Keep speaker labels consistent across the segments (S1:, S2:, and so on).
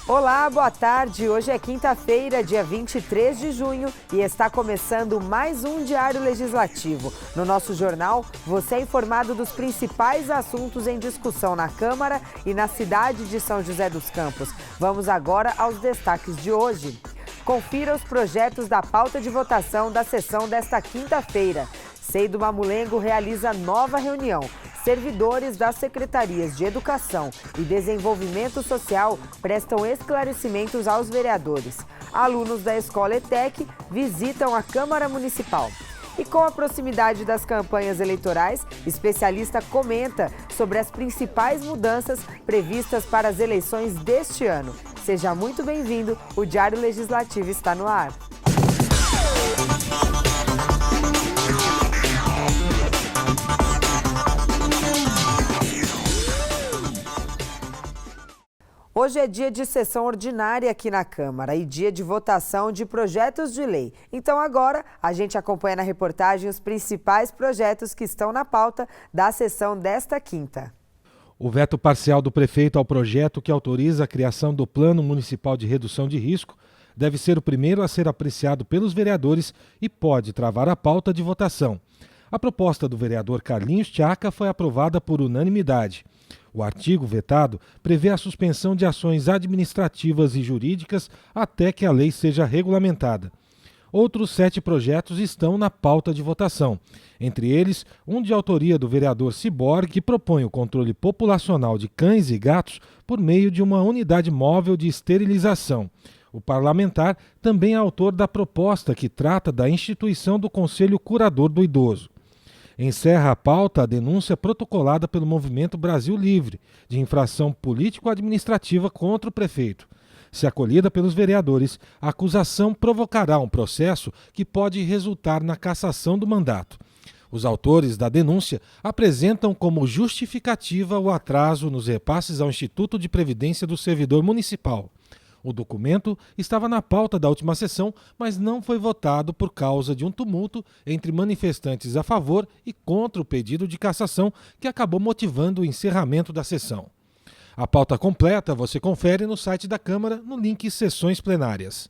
S1: Olá, boa tarde. Hoje é quinta-feira, dia 23 de junho e está começando mais um Diário Legislativo. No nosso jornal, você é informado dos principais assuntos em discussão na Câmara e na cidade de São José dos Campos. Vamos agora aos destaques de hoje. Confira os projetos da pauta de votação da sessão desta quinta-feira. SEI do Mamulengo realiza nova reunião. Servidores das Secretarias de Educação e Desenvolvimento Social prestam esclarecimentos aos vereadores. Alunos da Escola ETEC visitam a Câmara Municipal. E com a proximidade das campanhas eleitorais, especialista comenta sobre as principais mudanças previstas para as eleições deste ano. Seja muito bem-vindo, o Diário Legislativo está no ar. Hoje é dia de sessão ordinária aqui na Câmara e dia de votação de projetos de lei. Então agora a gente acompanha na reportagem os principais projetos que estão na pauta da sessão desta quinta.
S2: O veto parcial do prefeito ao projeto que autoriza a criação do Plano Municipal de Redução de Risco deve ser o primeiro a ser apreciado pelos vereadores e pode travar a pauta de votação. A proposta do vereador Carlinhos Tchaca foi aprovada por unanimidade. O artigo vetado prevê a suspensão de ações administrativas e jurídicas até que a lei seja regulamentada. Outros 7 projetos estão na pauta de votação. Entre eles, um de autoria do vereador Ciborgue, que propõe o controle populacional de cães e gatos por meio de uma unidade móvel de esterilização. O parlamentar também é autor da proposta que trata da instituição do Conselho Curador do Idoso. Encerra a pauta a denúncia protocolada pelo Movimento Brasil Livre, de infração político-administrativa contra o prefeito. Se acolhida pelos vereadores, a acusação provocará um processo que pode resultar na cassação do mandato. Os autores da denúncia apresentam como justificativa o atraso nos repasses ao Instituto de Previdência do Servidor Municipal. O documento estava na pauta da última sessão, mas não foi votado por causa de um tumulto entre manifestantes a favor e contra o pedido de cassação, que acabou motivando o encerramento da sessão. A pauta completa você confere no site da Câmara, no link Sessões Plenárias.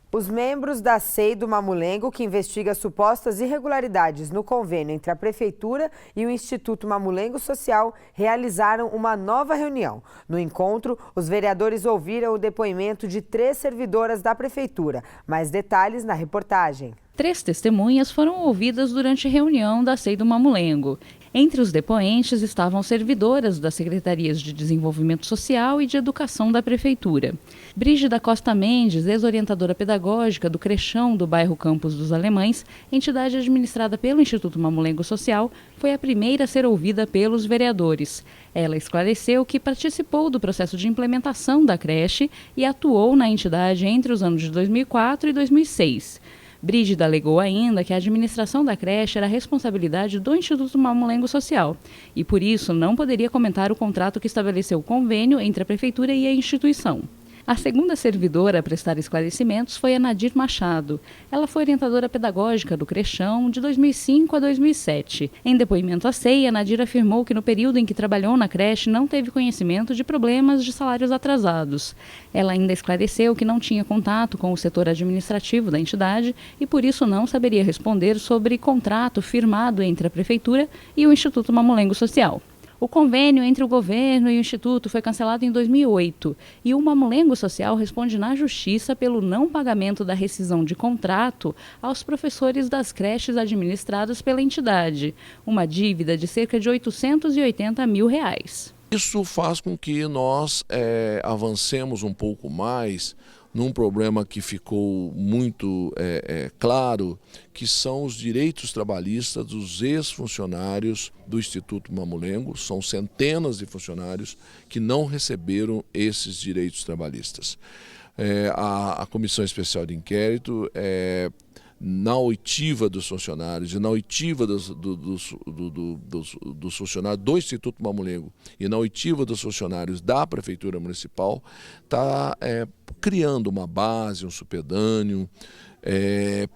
S1: Os membros da SEI do Mamulengo, que investiga supostas irregularidades no convênio entre a Prefeitura e o Instituto Mamulengo Social, realizaram uma nova reunião. No encontro, os vereadores ouviram o depoimento de 3 servidoras da Prefeitura. Mais detalhes na reportagem.
S3: 3 testemunhas foram ouvidas durante a reunião da SEI do Mamulengo. Entre os depoentes estavam servidoras das Secretarias de Desenvolvimento Social e de Educação da Prefeitura. Brígida Costa Mendes, ex-orientadora pedagógica do Crechão do bairro Campos dos Alemães, entidade administrada pelo Instituto Mamulengo Social, foi a primeira a ser ouvida pelos vereadores. Ela esclareceu que participou do processo de implementação da creche e atuou na entidade entre os anos de 2004 e 2006. Brígida alegou ainda que a administração da creche era responsabilidade do Instituto Mamulengo Social e, por isso, não poderia comentar o contrato que estabeleceu o convênio entre a Prefeitura e a instituição. A segunda servidora a prestar esclarecimentos foi a Nadir Machado. Ela foi orientadora pedagógica do Crechão de 2005 a 2007. Em depoimento à SEI, a Nadir afirmou que no período em que trabalhou na creche não teve conhecimento de problemas de salários atrasados. Ela ainda esclareceu que não tinha contato com o setor administrativo da entidade e por isso não saberia responder sobre contrato firmado entre a Prefeitura e o Instituto Mamulengo Social. O convênio entre o governo e o Instituto foi cancelado em 2008 e o Mamulengo Social responde na Justiça pelo não pagamento da rescisão de contrato aos professores das creches administradas pela entidade, uma dívida de cerca de R$880 mil.
S4: Isso faz com que nós avancemos um pouco mais num problema que ficou muito claro, que são os direitos trabalhistas dos ex-funcionários do Instituto Mamulengo. São centenas de funcionários que não receberam esses direitos trabalhistas. A Comissão Especial de Inquérito, na oitiva dos funcionários e na oitiva dos funcionários do Instituto Mamulengo e na oitiva dos funcionários da Prefeitura Municipal, está criando uma base, um supedâneo,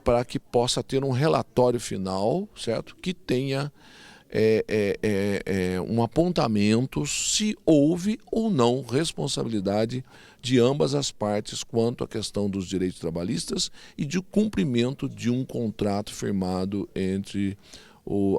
S4: para que possa ter um relatório final, certo? Que tenha um apontamento se houve ou não responsabilidade de ambas as partes quanto à questão dos direitos trabalhistas e de cumprimento de um contrato firmado entre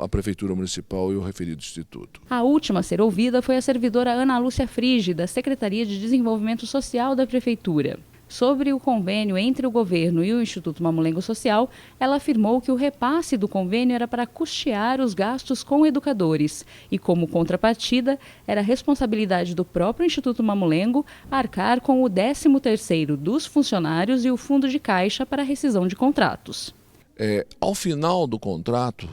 S4: a Prefeitura Municipal e o referido Instituto.
S3: A última a ser ouvida foi a servidora Ana Lúcia Frigi, da Secretaria de Desenvolvimento Social da Prefeitura. Sobre o convênio entre o governo e o Instituto Mamulengo Social, ela afirmou que o repasse do convênio era para custear os gastos com educadores e, como contrapartida, era responsabilidade do próprio Instituto Mamulengo arcar com o 13º dos funcionários e o fundo de caixa para rescisão de contratos.
S4: Ao final do contrato,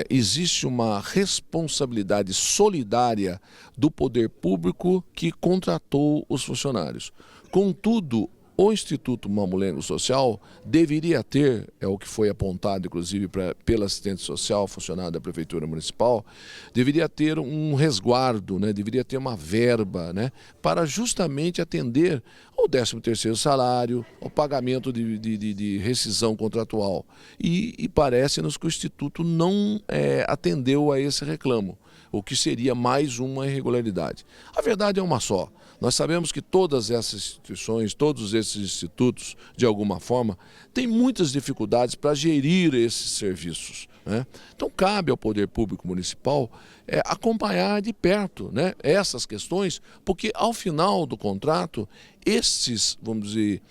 S4: existe uma responsabilidade solidária do poder público que contratou os funcionários. Contudo, o Instituto Mamulengo Social deveria ter, é o que foi apontado inclusive pela assistente social, funcionário da Prefeitura Municipal, deveria ter um resguardo, né? Deveria ter uma verba, né? Para justamente atender ao 13º salário, ao pagamento de rescisão contratual. E parece-nos que o Instituto não atendeu a esse reclamo, o que seria mais uma irregularidade. A verdade é uma só. Nós sabemos que todas essas instituições, todos esses institutos, de alguma forma, têm muitas dificuldades para gerir esses serviços, né? Então, cabe ao Poder Público Municipal acompanhar de perto, né, essas questões, porque ao final do contrato, esses, vamos dizer,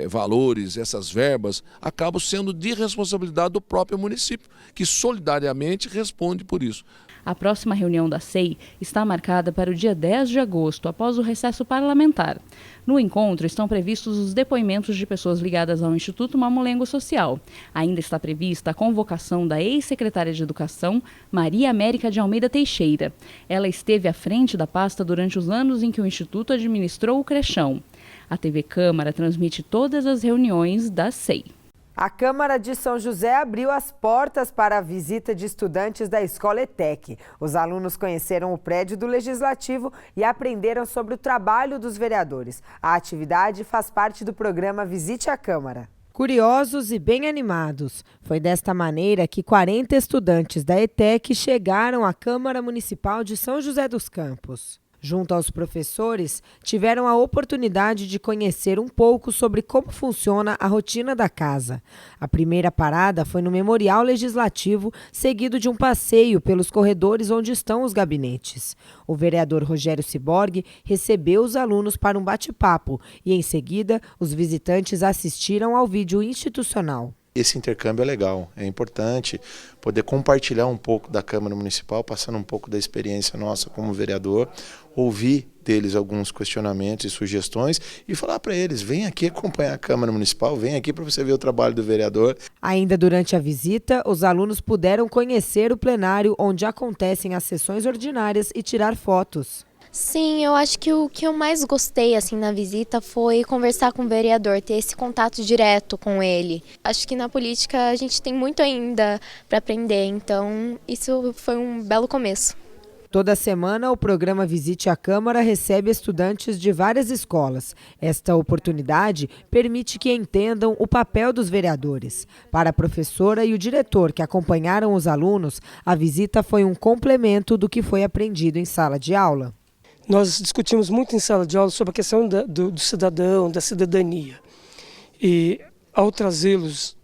S4: valores, essas verbas, acabam sendo de responsabilidade do próprio município, que solidariamente responde por isso.
S3: A próxima reunião da SEI está marcada para o dia 10 de agosto, após o recesso parlamentar. No encontro estão previstos os depoimentos de pessoas ligadas ao Instituto Mamulengo Social. Ainda está prevista a convocação da ex-secretária de Educação, Maria América de Almeida Teixeira. Ela esteve à frente da pasta durante os anos em que o Instituto administrou o crechão. A TV Câmara transmite todas as reuniões da SEI.
S1: A Câmara de São José abriu as portas para a visita de estudantes da Escola ETEC. Os alunos conheceram o prédio do Legislativo e aprenderam sobre o trabalho dos vereadores. A atividade faz parte do programa Visite a Câmara. Curiosos e bem animados. Foi desta maneira que 40 estudantes da ETEC chegaram à Câmara Municipal de São José dos Campos. Junto aos professores, tiveram a oportunidade de conhecer um pouco sobre como funciona a rotina da casa. A primeira parada foi no Memorial Legislativo, seguido de um passeio pelos corredores onde estão os gabinetes. O vereador Rogério Ciborgue recebeu os alunos para um bate-papo e, em seguida, os visitantes assistiram ao vídeo institucional.
S5: Esse intercâmbio é legal, é importante poder compartilhar um pouco da Câmara Municipal, passando um pouco da experiência nossa como vereador, ouvir deles alguns questionamentos e sugestões e falar para eles, vem aqui acompanhar a Câmara Municipal, vem aqui para você ver o trabalho do vereador.
S1: Ainda durante a visita, os alunos puderam conhecer o plenário onde acontecem as sessões ordinárias e tirar fotos.
S6: Sim, eu acho que o que eu mais gostei assim na visita foi conversar com o vereador, ter esse contato direto com ele. Acho que na política a gente tem muito ainda para aprender, então isso foi um belo começo.
S1: Toda semana, o programa Visite a Câmara recebe estudantes de várias escolas. Esta oportunidade permite que entendam o papel dos vereadores. Para a professora e o diretor que acompanharam os alunos, a visita foi um complemento do que foi aprendido em sala de aula.
S7: Nós discutimos muito em sala de aula sobre a questão do cidadão, da cidadania. E ao trazê-los,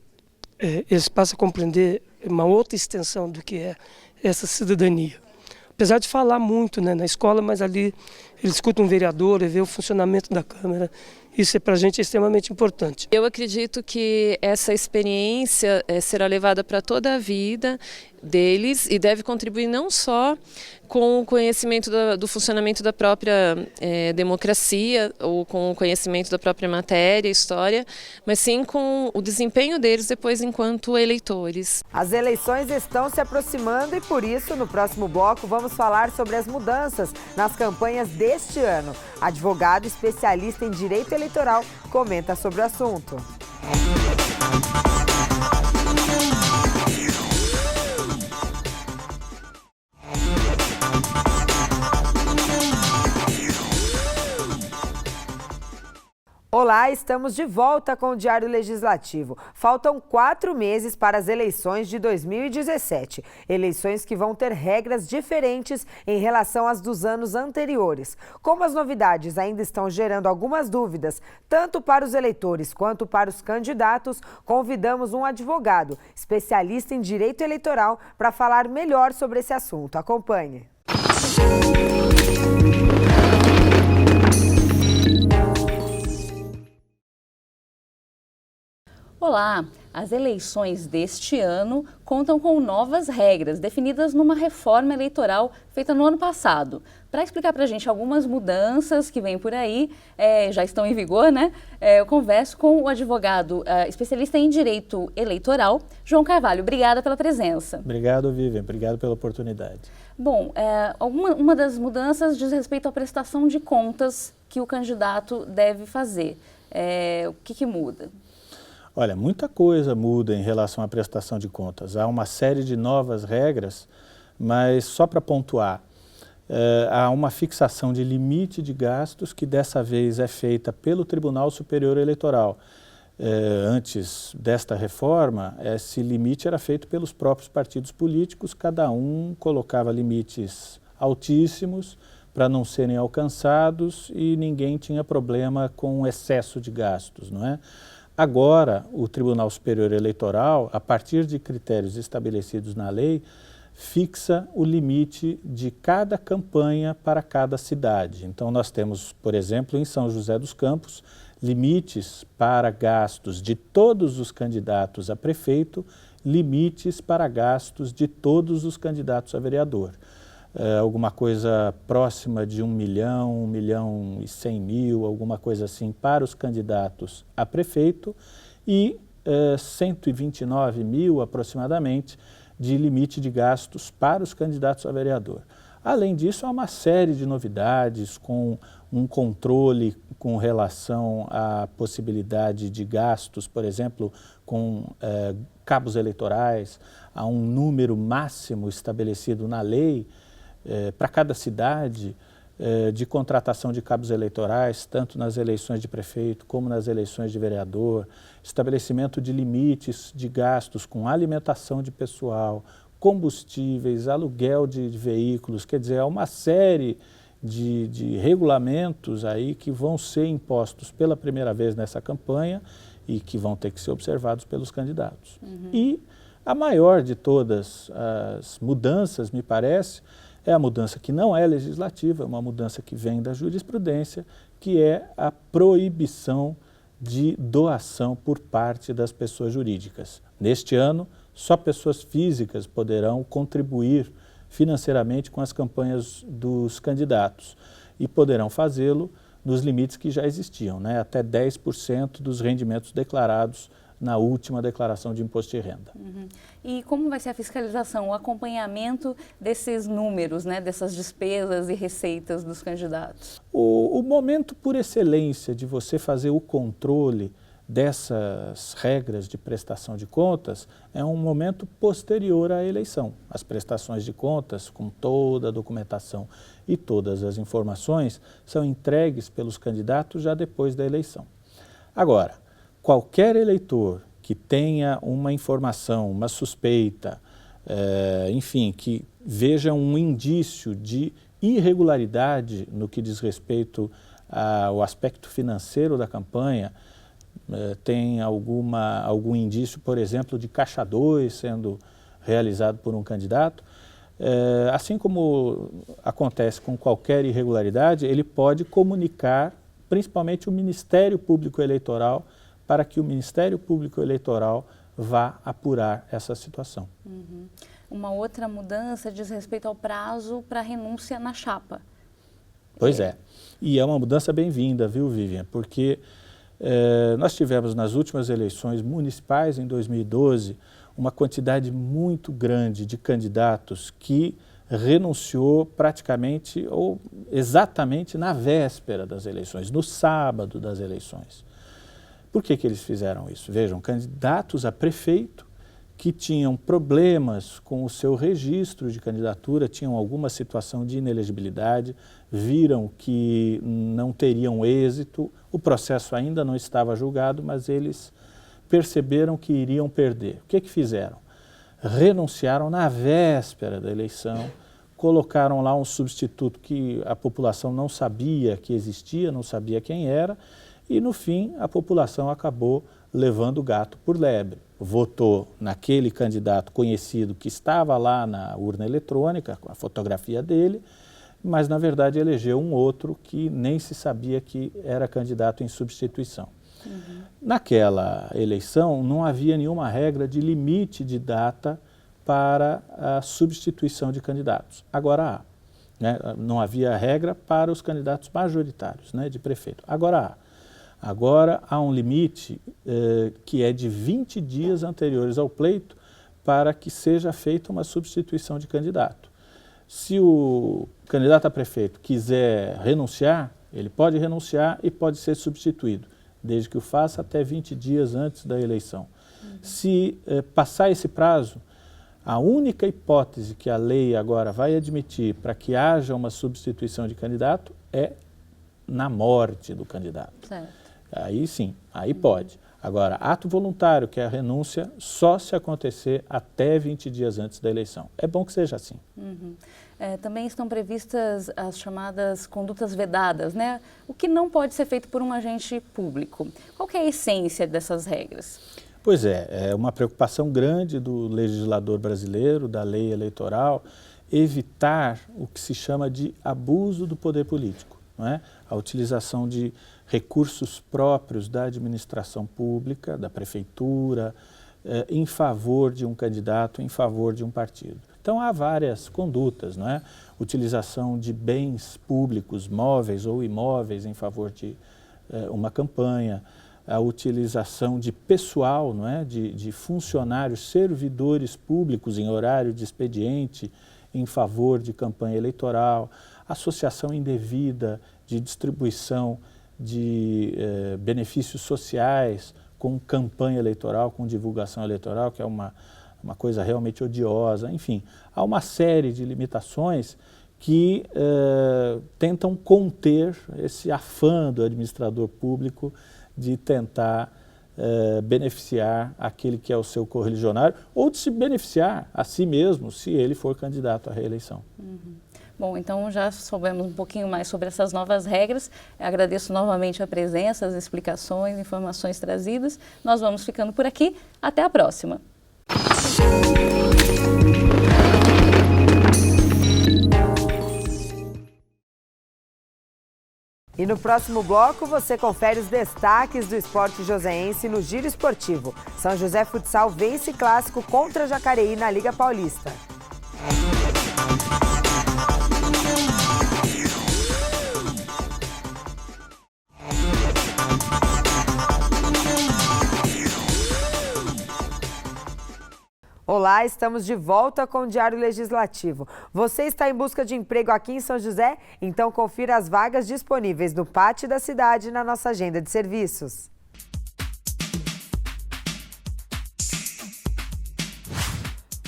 S7: eles passam a compreender uma outra extensão do que é essa cidadania. Apesar de falar muito, né, na escola, mas ali eles escutam um vereador e vê o funcionamento da Câmara. Isso para a gente é extremamente importante.
S8: Eu acredito que essa experiência será levada para toda a vida deles e deve contribuir não só com o conhecimento do funcionamento da própria democracia ou com o conhecimento da própria matéria, história, mas sim com o desempenho deles depois enquanto eleitores.
S1: As eleições estão se aproximando e por isso, no próximo bloco, vamos falar sobre as mudanças nas campanhas deste ano. Advogado especialista em direito eleitoral comenta sobre o assunto. Olá, estamos de volta com o Diário Legislativo. Faltam 4 meses para as eleições de 2017. Eleições que vão ter regras diferentes em relação às dos anos anteriores. Como as novidades ainda estão gerando algumas dúvidas, tanto para os eleitores quanto para os candidatos, convidamos um advogado, especialista em direito eleitoral, para falar melhor sobre esse assunto. Acompanhe.
S3: Olá! As eleições deste ano contam com novas regras definidas numa reforma eleitoral feita no ano passado. Para explicar para a gente algumas mudanças que vêm por aí, já estão em vigor, né? Eu converso com o advogado especialista em direito eleitoral, João Carvalho. Obrigada pela presença.
S9: Obrigado, Vivian. Obrigado pela oportunidade.
S3: Bom, uma das mudanças diz respeito à prestação de contas que o candidato deve fazer. O que muda?
S9: Olha, muita coisa muda em relação à prestação de contas. Há uma série de novas regras, mas só para pontuar, há uma fixação de limite de gastos que dessa vez é feita pelo Tribunal Superior Eleitoral. Antes desta reforma, esse limite era feito pelos próprios partidos políticos, cada um colocava limites altíssimos para não serem alcançados e ninguém tinha problema com o excesso de gastos, não é? Agora, o Tribunal Superior Eleitoral, a partir de critérios estabelecidos na lei, fixa o limite de cada campanha para cada cidade. Então, nós temos, por exemplo, em São José dos Campos, limites para gastos de todos os candidatos a prefeito, limites para gastos de todos os candidatos a vereador. Alguma coisa próxima de 1 milhão, 1.100.000, alguma coisa assim para os candidatos a prefeito e 129 mil aproximadamente de limite de gastos para os candidatos a vereador. Além disso, há uma série de novidades com um controle com relação à possibilidade de gastos, por exemplo, com cabos eleitorais, há um número máximo estabelecido na lei para cada cidade de contratação de cabos eleitorais, tanto nas eleições de prefeito como nas eleições de vereador, estabelecimento de limites de gastos com alimentação de pessoal, combustíveis, aluguel de veículos, quer dizer, há uma série de regulamentos aí que vão ser impostos pela primeira vez nessa campanha e que vão ter que ser observados pelos candidatos. E a maior de todas as mudanças, me parece, é a mudança que não é legislativa, é uma mudança que vem da jurisprudência, que é a proibição de doação por parte das pessoas jurídicas. Neste ano, só pessoas físicas poderão contribuir financeiramente com as campanhas dos candidatos e poderão fazê-lo nos limites que já existiam, né? Até 10% dos rendimentos declarados na última declaração de imposto de renda.
S3: E como vai ser a fiscalização, o acompanhamento desses números, né, dessas despesas e receitas dos candidatos?
S9: O momento por excelência de você fazer o controle dessas regras de prestação de contas é um momento posterior à eleição. As prestações de contas, com toda a documentação e todas as informações, são entregues pelos candidatos já depois da eleição. Agora, qualquer eleitor que tenha uma informação, uma suspeita, enfim, que veja um indício de irregularidade no que diz respeito ao aspecto financeiro da campanha, tem algum indício, por exemplo, de caixa 2 sendo realizado por um candidato, assim como acontece com qualquer irregularidade, ele pode comunicar principalmente o Ministério Público Eleitoral para que o Ministério Público Eleitoral vá apurar essa situação.
S3: Uma outra mudança diz respeito ao prazo para renúncia na chapa.
S9: Pois é, e é uma mudança bem-vinda, viu, Vivian? Porque nós tivemos nas últimas eleições municipais, em 2012, uma quantidade muito grande de candidatos que renunciou praticamente ou exatamente na véspera das eleições, no sábado das eleições. Por que eles fizeram isso? Vejam, candidatos a prefeito que tinham problemas com o seu registro de candidatura, tinham alguma situação de inelegibilidade, viram que não teriam êxito, o processo ainda não estava julgado, mas eles perceberam que iriam perder. O que fizeram? Renunciaram na véspera da eleição, colocaram lá um substituto que a população não sabia que existia, não sabia quem era, e no fim a população acabou levando o gato por lebre. Votou naquele candidato conhecido que estava lá na urna eletrônica, com a fotografia dele, mas na verdade elegeu um outro que nem se sabia que era candidato em substituição. Naquela eleição não havia nenhuma regra de limite de data para a substituição de candidatos. Agora há. Né? Não havia regra para os candidatos majoritários, né, de prefeito. Agora há. Agora há um limite que é de 20 dias anteriores ao pleito para que seja feita uma substituição de candidato. Se o candidato a prefeito quiser renunciar, ele pode renunciar e pode ser substituído, desde que o faça até 20 dias antes da eleição. Se passar esse prazo, a única hipótese que a lei agora vai admitir para que haja uma substituição de candidato é na morte do candidato.
S3: Certo.
S9: Aí sim, aí pode. Agora, ato voluntário, que é a renúncia, só se acontecer até 20 dias antes da eleição. É bom que seja assim.
S3: Também estão previstas as chamadas condutas vedadas, né? O que não pode ser feito por um agente público. Qual que é a essência dessas regras?
S9: Pois é uma preocupação grande do legislador brasileiro, da lei eleitoral, evitar o que se chama de abuso do poder político, não é? A utilização de recursos próprios da administração pública, da prefeitura, em favor de um candidato, em favor de um partido. Então há várias condutas, não é? Utilização de bens públicos, móveis ou imóveis, em favor de uma campanha, a utilização de pessoal, não é? De funcionários, servidores públicos em horário de expediente, em favor de campanha eleitoral, associação indevida de distribuição de benefícios sociais com campanha eleitoral, com divulgação eleitoral, que é uma coisa realmente odiosa. Enfim, há uma série de limitações que tentam conter esse afã do administrador público de tentar beneficiar aquele que é o seu correligionário ou de se beneficiar a si mesmo se ele for candidato à reeleição.
S3: Bom, então já soubemos um pouquinho mais sobre essas novas regras. Eu agradeço novamente a presença, as explicações, informações trazidas. Nós vamos ficando por aqui. Até a próxima.
S1: E no próximo bloco você confere os destaques do esporte joseense no Giro Esportivo. São José Futsal vence clássico contra Jacareí na Liga Paulista. Olá, estamos de volta com o Diário Legislativo. Você está em busca de emprego aqui em São José? Então confira as vagas disponíveis no pátio da cidade na nossa agenda de serviços.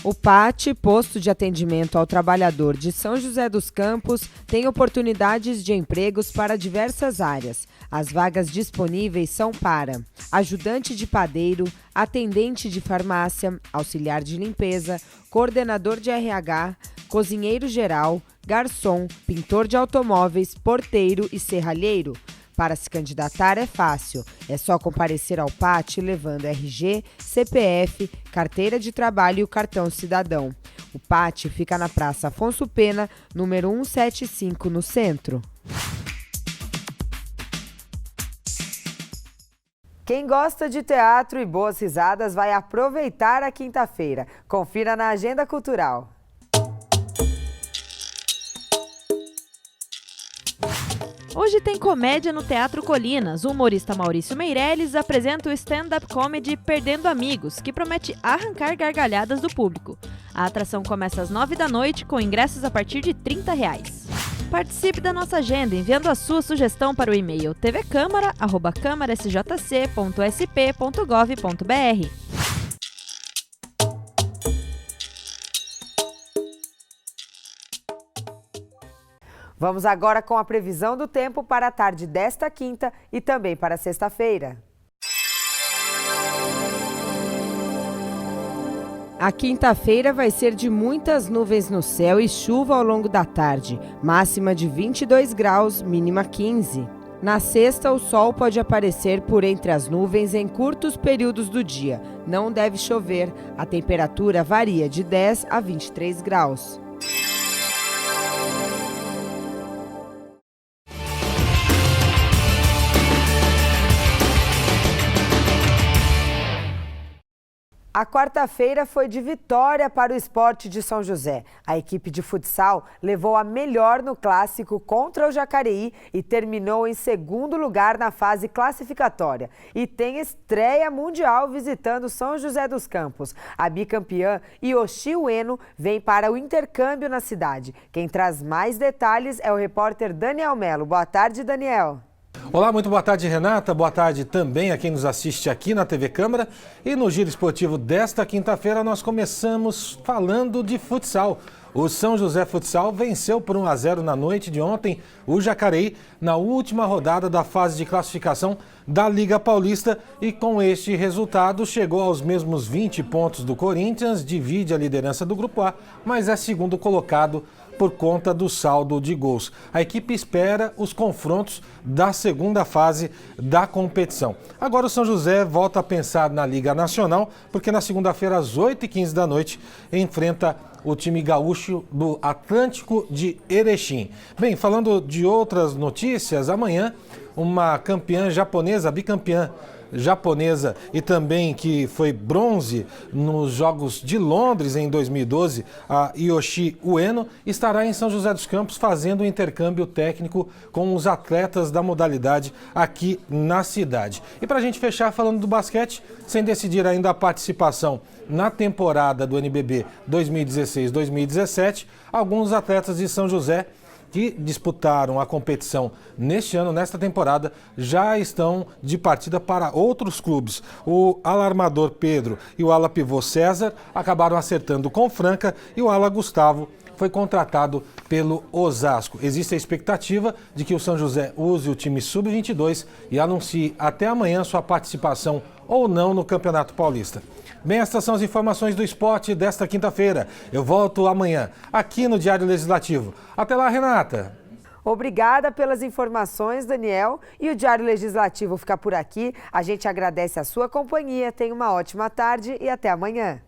S1: O PAT, Posto de Atendimento ao Trabalhador de São José dos Campos, tem oportunidades de empregos para diversas áreas. As vagas disponíveis são para ajudante de padeiro, atendente de farmácia, auxiliar de limpeza, coordenador de RH, cozinheiro geral, garçom, pintor de automóveis, porteiro e serralheiro. Para se candidatar é fácil, é só comparecer ao PAT levando RG, CPF, carteira de trabalho e o cartão cidadão. O PAT fica na Praça Afonso Pena, número 175, no centro. Quem gosta de teatro e boas risadas vai aproveitar a quinta-feira. Confira na Agenda Cultural.
S10: Hoje tem comédia no Teatro Colinas. O humorista Maurício Meirelles apresenta o stand-up comedy Perdendo Amigos, que promete arrancar gargalhadas do público. A atração começa às 9 da noite, com ingressos a partir de R$ 30. Participe da nossa agenda enviando a sua sugestão para o e-mail tvcamara@camarasjc.sp.gov.br.
S1: Vamos agora com a previsão do tempo para a tarde desta quinta e também para sexta-feira. A quinta-feira vai ser de muitas nuvens no céu e chuva ao longo da tarde, máxima de 22 graus, mínima 15. Na sexta, o sol pode aparecer por entre as nuvens em curtos períodos do dia. Não deve chover. A temperatura varia de 10 a 23 graus. A quarta-feira foi de vitória para o Sport de São José. A equipe de futsal levou a melhor no clássico contra o Jacareí e terminou em segundo lugar na fase classificatória. E tem estreia mundial visitando São José dos Campos. A bicampeã Yoshi Ueno vem para o intercâmbio na cidade. Quem traz mais detalhes é o repórter Daniel Melo. Boa tarde, Daniel.
S2: Olá, muito boa tarde, Renata. Boa tarde também a quem nos assiste aqui na TV Câmara. E no Giro Esportivo desta quinta-feira nós começamos falando de futsal. O São José Futsal venceu por 1-0 na noite de ontem o Jacareí na última rodada da fase de classificação da Liga Paulista e com este resultado chegou aos mesmos 20 pontos do Corinthians, divide a liderança do Grupo A, mas é segundo colocado por conta do saldo de gols. A equipe espera os confrontos da segunda fase da competição. Agora o São José volta a pensar na Liga Nacional, porque na segunda-feira às 8h15 da noite enfrenta o time gaúcho do Atlântico de Erechim. Bem, falando de outras notícias, amanhã uma campeã japonesa, bicampeã japonesa e também que foi bronze nos Jogos de Londres em 2012, a Yoshi Ueno, estará em São José dos Campos fazendo um intercâmbio técnico com os atletas da modalidade aqui na cidade. E para a gente fechar falando do basquete, sem decidir ainda a participação na temporada do NBB 2016-2017, alguns atletas de São José que disputaram a competição neste ano, nesta temporada, já estão de partida para outros clubes. O ala armador Pedro e o ala pivô César acabaram acertando com Franca e o ala Gustavo foi contratado pelo Osasco. Existe a expectativa de que o São José use o time sub-22 e anuncie até amanhã sua participação ou não no Campeonato Paulista. Bem, estas são as informações do esporte desta quinta-feira. Eu volto amanhã, aqui no Diário Legislativo. Até lá, Renata.
S1: Obrigada pelas informações, Daniel. E o Diário Legislativo fica por aqui. A gente agradece a sua companhia. Tenha uma ótima tarde e até amanhã.